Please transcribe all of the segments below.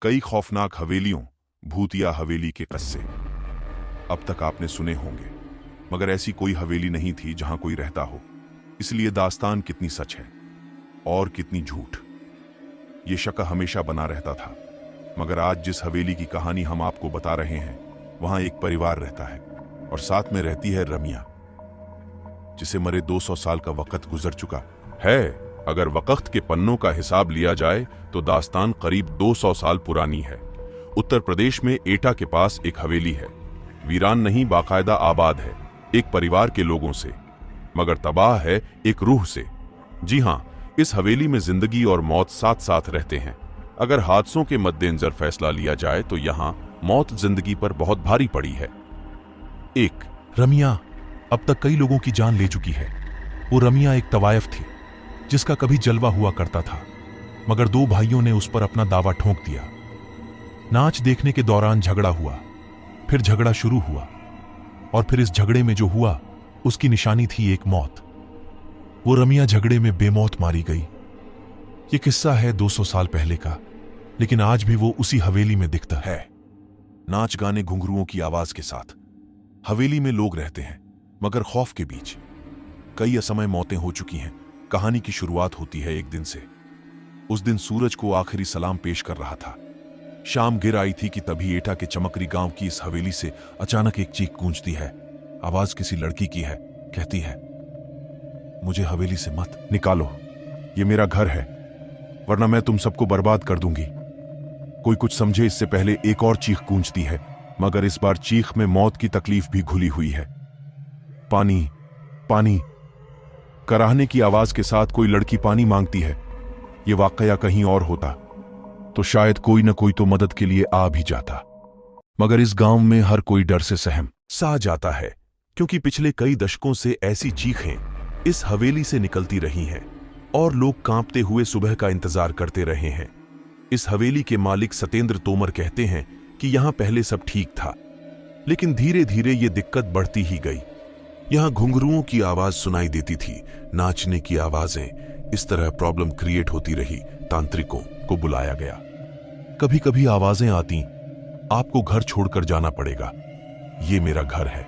कई खौफनाक हवेलियों, भूतिया हवेली के किस्से अब तक आपने सुने होंगे, मगर ऐसी कोई हवेली नहीं थी जहां कोई रहता हो। इसलिए दास्तान कितनी सच है और कितनी झूठ, ये शक हमेशा बना रहता था। मगर आज जिस हवेली की कहानी हम आपको बता रहे हैं, वहां एक परिवार रहता है और साथ में रहती है रमिया, जिसे मरे 200 साल का वक्त गुजर चुका है। अगर वक्त के पन्नों का हिसाब लिया जाए तो दास्तान करीब 200 साल पुरानी है। उत्तर प्रदेश में एटा के पास एक हवेली है। वीरान नहीं, बाकायदा आबाद है एक परिवार के लोगों से, मगर तबाह है एक रूह से। जी हां, इस हवेली में जिंदगी और मौत साथ साथ रहते हैं। अगर हादसों के मद्देनजर फैसला लिया जाए तो यहां मौत जिंदगी पर बहुत भारी पड़ी है। एक रमिया अब तक कई लोगों की जान ले चुकी है। वो रमिया एक तवायफ थी जिसका कभी जलवा हुआ करता था, मगर दो भाइयों ने उस पर अपना दावा ठोंक दिया। नाच देखने के दौरान झगड़ा हुआ, फिर झगड़ा शुरू हुआ और फिर इस झगड़े में जो हुआ उसकी निशानी थी एक मौत। वो रमिया झगड़े में बेमौत मारी गई। ये किस्सा है 200 साल पहले का, लेकिन आज भी वो उसी हवेली में दिखता है। नाच गाने घुंघरुओं की आवाज के साथ हवेली में लोग रहते हैं, मगर खौफ के बीच। कई असमय मौतें हो चुकी हैं। कहानी की शुरुआत होती है एक दिन से। उस दिन सूरज को आखिरी सलाम पेश कर रहा था। शाम गिर आई थी कि तभी एटा के चमकरी गांव की इस हवेली से अचानक एक चीख गूंजती है। आवाज किसी लड़की की है। कहती है, मुझे हवेली से मत निकालो, ये मेरा घर है, वरना मैं तुम सबको बर्बाद कर दूंगी। कोई कुछ समझे इससे पहले एक और चीख गूंजती है, मगर इस बार चीख में मौत की तकलीफ भी घुली हुई है। पानी, पानी, कराहने की आवाज के साथ कोई लड़की पानी मांगती है। यह वाकया कहीं और होता तो शायद कोई न कोई तो मदद के लिए आ भी जाता, मगर इस गांव में हर कोई डर से सहम सा जाता है, क्योंकि पिछले कई दशकों से ऐसी चीखें इस हवेली से निकलती रही हैं और लोग कांपते हुए सुबह का इंतजार करते रहे हैं। इस हवेली के मालिक सतेंद्र तोमर कहते हैं कि यहां पहले सब ठीक था, लेकिन धीरे धीरे ये दिक्कत बढ़ती ही गई। यहां घुंघरुओं की आवाज सुनाई देती थी, नाचने की आवाजें। इस तरह प्रॉब्लम क्रिएट होती रही। तांत्रिकों को बुलाया गया। कभी कभी आवाजें आती, आपको घर छोड़कर जाना पड़ेगा, ये मेरा घर है।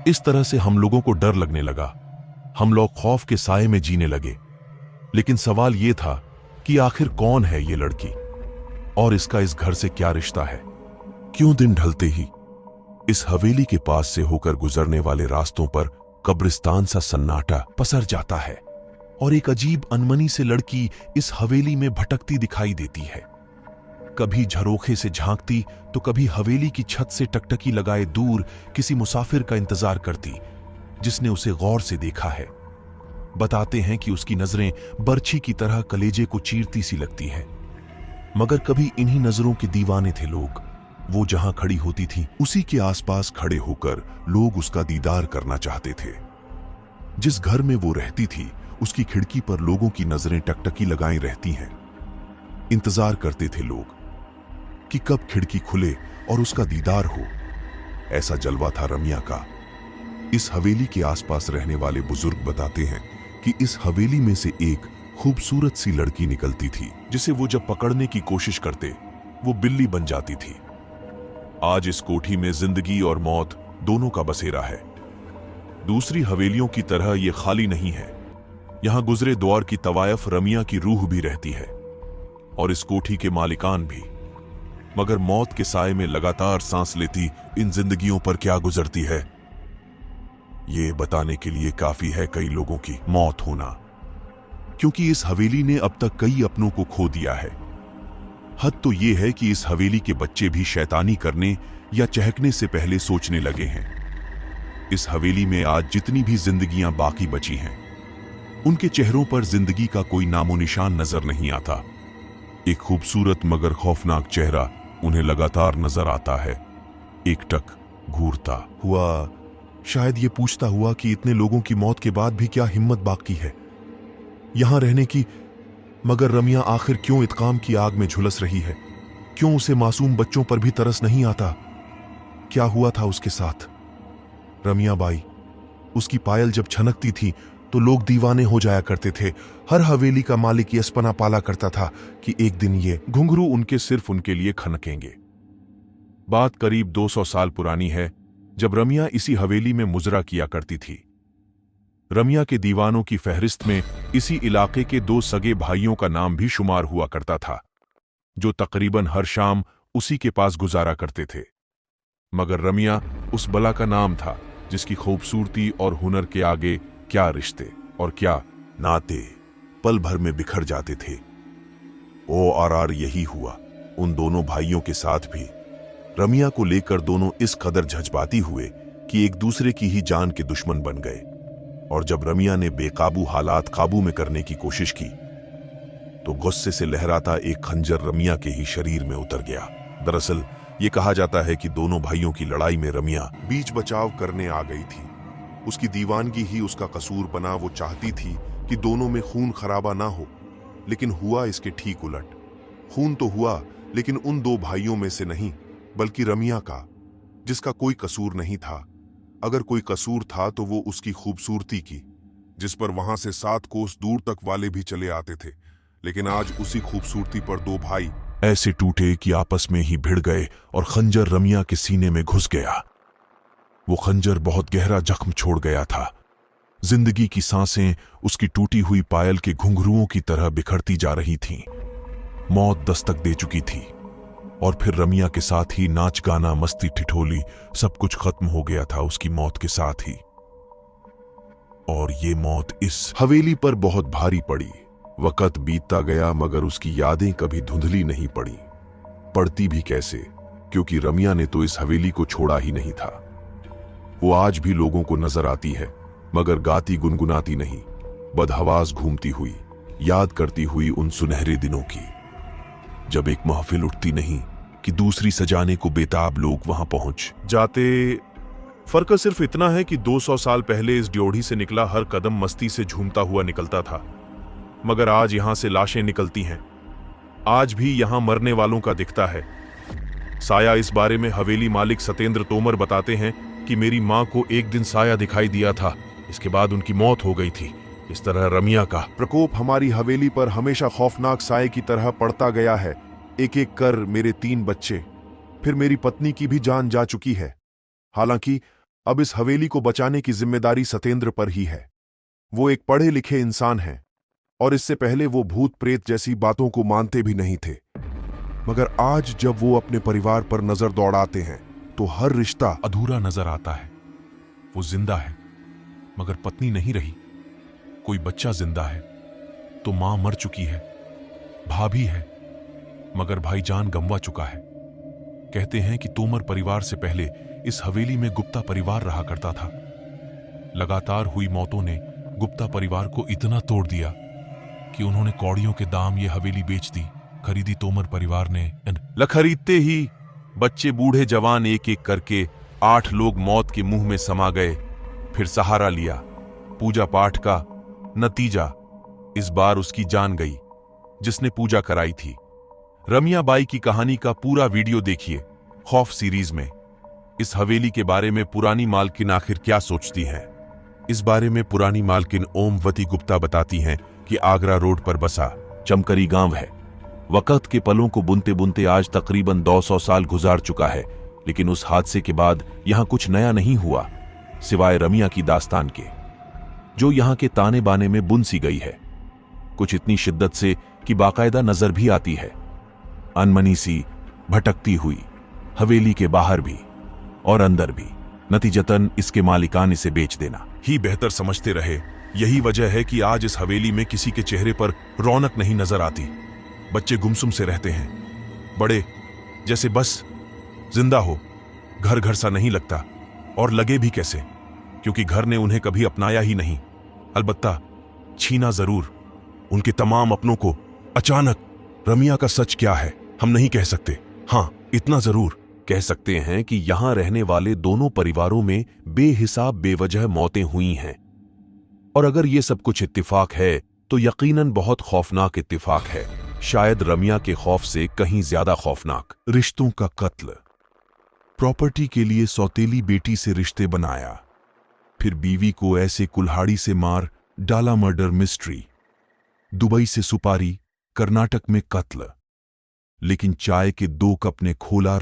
इस तरह से हम लोगों को डर लगने लगा। हम लोग खौफ के साए में जीने लगे। लेकिन सवाल यह था कि आखिर कौन है ये लड़की और इसका इस घर से क्या रिश्ता है। क्यों दिन ढलते ही इस हवेली के पास से होकर गुजरने वाले रास्तों पर कब्रिस्तान सा सन्नाटा पसर जाता है और एक अजीब अनमनी से लड़की इस हवेली में भटकती दिखाई देती है। कभी झरोखे से झांकती तो कभी हवेली की छत से टकटकी लगाए दूर किसी मुसाफिर का इंतजार करती जिसने उसे गौर से देखा है। बताते हैं कि उसकी नजरें बर्छी की तरह कलेजे को चीरती सी लगती हैं। मगर कभी इन्हीं नजरों के दीवाने थे लोग। वो जहां खड़ी होती थी उसी के आसपास खड़े होकर लोग उसका दीदार करना चाहते थे। जिस घर में वो रहती थी उसकी खिड़की पर लोगों की नजरें टकटकी लगाई रहती हैं। इंतजार करते थे लोग कि कब खिड़की खुले और उसका दीदार हो। ऐसा जलवा था रमिया का। इस हवेली के आसपास रहने वाले बुजुर्ग बताते हैं कि इस हवेली में से एक खूबसूरत सी लड़की निकलती थी, जिसे वो जब पकड़ने की कोशिश करते वो बिल्ली बन जाती थी। आज इस कोठी में जिंदगी और मौत दोनों का बसेरा है। दूसरी हवेलियों की तरह यह खाली नहीं है। यहां गुजरे दौर की तवायफ रमिया की रूह भी रहती है और इस कोठी के मालिकान भी। मगर मौत के साए में लगातार सांस लेती इन जिंदगियों पर क्या गुजरती है, ये बताने के लिए काफी है कई लोगों की मौत होना, क्योंकि इस हवेली ने अब तक कई अपनों को खो दिया है। हद तो यह है कि इस हवेली के बच्चे भी शैतानी करने या चहकने से पहले सोचने लगे हैं। इस हवेली में आज जितनी भी जिंदगियां बाकी बची हैं, उनके चेहरों पर जिंदगी का कोई नामो निशान नजर नहीं आता। एक खूबसूरत मगर खौफनाक चेहरा उन्हें लगातार नजर आता है, एकटक घूरता हुआ, शायद ये पूछता हुआ कि इतने लोगों की मौत के बाद भी क्या हिम्मत बाकी है यहां रहने की। मगर रमिया आखिर क्यों इंतकाम की आग में झुलस रही है? क्यों उसे मासूम बच्चों पर भी तरस नहीं आता? क्या हुआ था उसके साथ? रमिया बाई, उसकी पायल जब छनकती थी तो लोग दीवाने हो जाया करते थे। हर हवेली का मालिक ये सपना पाला करता था कि एक दिन ये घुंघरू उनके सिर्फ उनके लिए खनकेंगे। बात करीब 200 साल पुरानी है, जब रमिया इसी हवेली में मुजरा किया करती थी। रमिया के दीवानों की फहरिस्त में इसी इलाके के 2 सगे भाइयों का नाम भी शुमार हुआ करता था, जो तकरीबन हर शाम उसी के पास गुजारा करते थे। मगर रमिया उस बला का नाम था जिसकी खूबसूरती और हुनर के आगे क्या रिश्ते और क्या नाते पल भर में बिखर जाते थे। ORR यही हुआ उन दोनों भाइयों के साथ भी। रमिया को लेकर दोनों इस कदर जज्बाती हुए कि एक दूसरे की ही जान के दुश्मन बन गए। और जब रमिया ने बेकाबू हालात काबू में करने की कोशिश की तो गुस्से से लहराता एक खंजर रमिया के ही शरीर में उतर गया। दरअसल ये कहा जाता है कि दोनों भाइयों की लड़ाई में रमिया बीच बचाव करने आ गई थी। उसकी दीवानगी ही उसका कसूर बना। वो चाहती थी कि दोनों में खून खराबा ना हो, लेकिन हुआ इसके ठीक उलट। खून तो हुआ, लेकिन उन 2 भाइयों में से नहीं, बल्कि रमिया का, जिसका कोई कसूर नहीं था। अगर कोई कसूर था तो वो उसकी खूबसूरती की, जिस पर वहां से 7 कोस दूर तक वाले भी चले आते थे। लेकिन आज उसी खूबसूरती पर 2 भाई ऐसे टूटे कि आपस में ही भिड़ गए और खंजर रमिया के सीने में घुस गया। वो खंजर बहुत गहरा जख्म छोड़ गया था। जिंदगी की सांसें उसकी टूटी हुई पायल के घुंघरुओं की तरह बिखरती जा रही थीं। मौत दस्तक दे चुकी थी और फिर रमिया के साथ ही नाच गाना, मस्ती ठिठोली, सब कुछ खत्म हो गया था उसकी मौत के साथ ही। और ये मौत इस हवेली पर बहुत भारी पड़ी। वक्त बीतता गया मगर उसकी यादें कभी धुंधली नहीं पड़ी। पड़ती भी कैसे, क्योंकि रमिया ने तो इस हवेली को छोड़ा ही नहीं था। वो आज भी लोगों को नजर आती है, मगर गाती गुनगुनाती नहीं, बदहवास घूमती हुई, याद करती हुई उन सुनहरे दिनों की, जब एक महफिल उठती नहीं कि दूसरी सजाने को बेताब लोग वहां पहुंच जाते। फर्क सिर्फ इतना है कि 200 साल पहले इस ड्योढ़ी से निकला हर कदम मस्ती से झूमता हुआ निकलता था, मगर आज यहां से लाशें निकलती हैं। आज भी यहां मरने वालों का दिखता है साया। इस बारे में हवेली मालिक सतेंद्र तोमर बताते हैं कि मेरी मां को एक दिन साया दिखाई दिया था, इसके बाद उनकी मौत हो गई थी। इस तरह रमिया का प्रकोप हमारी हवेली पर हमेशा खौफनाक साए की तरह पड़ता गया है। एक एक कर मेरे 3 बच्चे, फिर मेरी पत्नी की भी जान जा चुकी है। हालांकि अब इस हवेली को बचाने की जिम्मेदारी सतेंद्र पर ही है। वो एक पढ़े लिखे इंसान हैं और इससे पहले वो भूत प्रेत जैसी बातों को मानते भी नहीं थे। मगर आज जब वो अपने परिवार पर नजर दौड़ाते हैं तो हर रिश्ता अधूरा नजर आता है। वो जिंदा है मगर पत्नी नहीं रही, कोई बच्चा जिंदा है तो मां मर चुकी है, भाभी है मगर भाईजान गंवा चुका है। कहते हैं कि तोमर परिवार से पहले इस हवेली में गुप्ता परिवार रहा करता था। लगातार हुई मौतों ने गुप्ता परिवार को इतना तोड़ दिया कि उन्होंने कौड़ियों के दाम ये हवेली बेच दी। खरीदी तोमर परिवार ने। खरीदते ही बच्चे बूढ़े जवान एक एक करके 8 लोग मौत के मुंह में समा गए। फिर सहारा लिया पूजा पाठ का। नतीजा इस बार उसकी जान गई जिसने पूजा कराई थी। रमिया बाई की कहानी का पूरा वीडियो देखिए खौफ सीरीज में। इस हवेली के बारे में पुरानी मालकिन आखिर क्या सोचती हैं? इस बारे में पुरानी मालकिन ओमवती गुप्ता बताती हैं कि आगरा रोड पर बसा चमकरी गांव है। वक्त के पलों को बुनते बुनते आज तकरीबन 200 साल गुजार चुका है, लेकिन उस हादसे के बाद यहां कुछ नया नहीं हुआ सिवाय रमिया की दास्तान के, जो यहां के ताने बाने में बुन सी गई है। कुछ इतनी शिद्दत से कि बाकायदा नजर भी आती है। अनमनी सी भटकती हुई हवेली के बाहर भी और अंदर भी। नतीजतन इसके मालिकान इसे बेच देना ही बेहतर समझते रहे। यही वजह है कि आज इस हवेली में किसी के चेहरे पर रौनक नहीं नजर आती। बच्चे गुमसुम से रहते हैं, बड़े जैसे बस जिंदा हो। घर घर सा नहीं लगता, और लगे भी कैसे, क्योंकि घर ने उन्हें कभी अपनाया ही नहीं। अलबत्ता छीना जरूर उनके तमाम अपनों को अचानक। रमिया का सच क्या है हम नहीं कह सकते। हां, इतना जरूर कह सकते हैं कि यहां रहने वाले दोनों परिवारों में बेहिसाब बेवजह मौतें हुई हैं। और अगर ये सब कुछ इत्तिफाक है तो यकीनन बहुत खौफनाक इत्तिफाक है, शायद रमिया के खौफ से कहीं ज्यादा खौफनाक। रिश्तों का कत्ल। प्रॉपर्टी के लिए सौतेली बेटी से रिश्ते बनाया, फिर बीवी को ऐसे कुल्हाड़ी से मार डाला मर्डर मिस्ट्री, दुबई से सुपारी, कर्नाटक में कत्ल। लेकिन चाय के 2 कप ने खोला